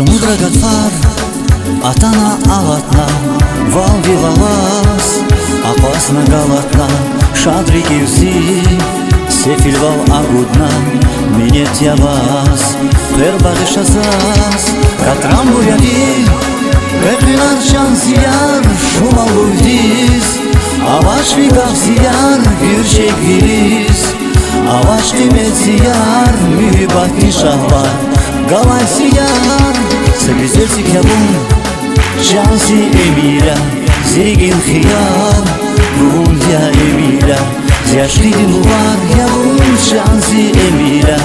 Saçımı dragat far Atana alatna Valvi valas Apasna galatna Шадри кивси Сефил вал агудна Минет явас Пер багышасас Катрам буяди Пехинар шансияр Шумал буйдис Аваш викавсияр Гürşek вилис Аваш киметсияр Mühibbat nişahvar Galaysiyar Sebizelsik yabun Şansi emira Zirgin khiyar Ruhun ya emira Ziyashkidin var yabun Şansi emira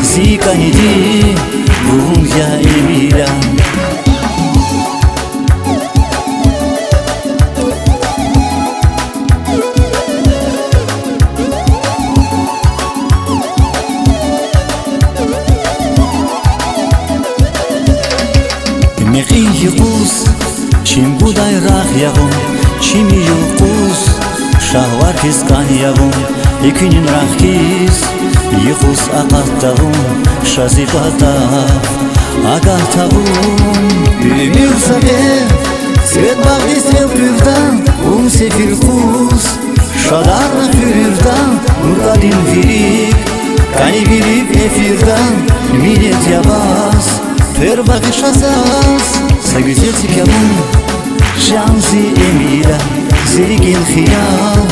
Zikanidi Ruhun ya emira Мехи юкус, чим будай рах явун, чими юкус, шахвар кискан явун, икинин рах кис, юкус акаттавун, шазипатав, агатавун. Юмир сабе, цвет баги сел пюрдан, сефир кус, шадарна пюрдан, нурдадин вирик, кани вирик эфирдан, минет явас. Пер багышасас Сагюзельсик явун Шанси эмира Зиригин хиял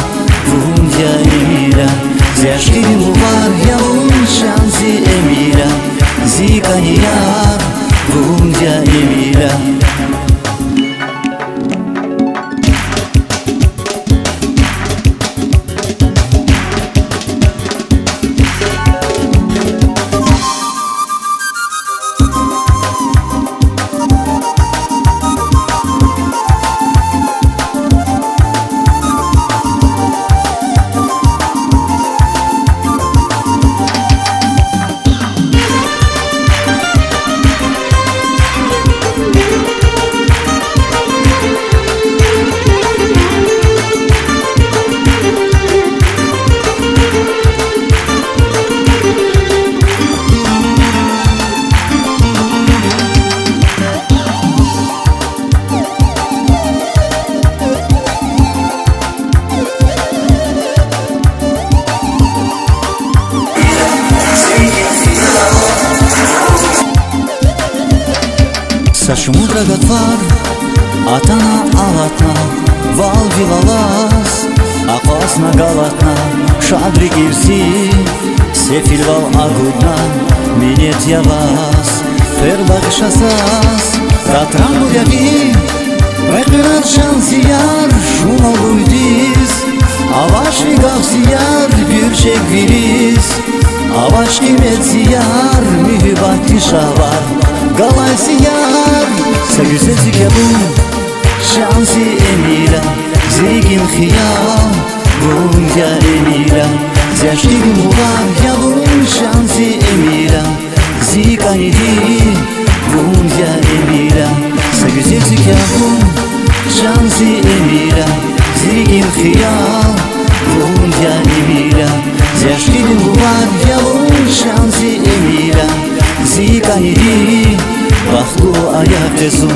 Руhun ya emira Зяшкидин var явун Шанси эмира Зиканияр Ruhun ya emira Saçımı dragat var Atana alatna Valvi valas Apasna galatna Шадри кивси Сефил вал агудна Минет явас Пер багышасас Катрам буяви Пехинар шансияр Шумал буйдис Аваш викавсияр Гürşek вилис Аваш киметсияр Mühibbat nişahvar Galaysiyar Сагюзельсик явун Şansi emira Zirgin khiyal Ruhun ya emira Zyaşkidin var yavun Şansi emira Zikanidi Ruhun ya emira Сагюзельсик явун Şansi emira Zirgin khiyal Ruhun ya emira Zyaşkidin var yavun Şansi emira Zikanidi Vahlu ayak ezun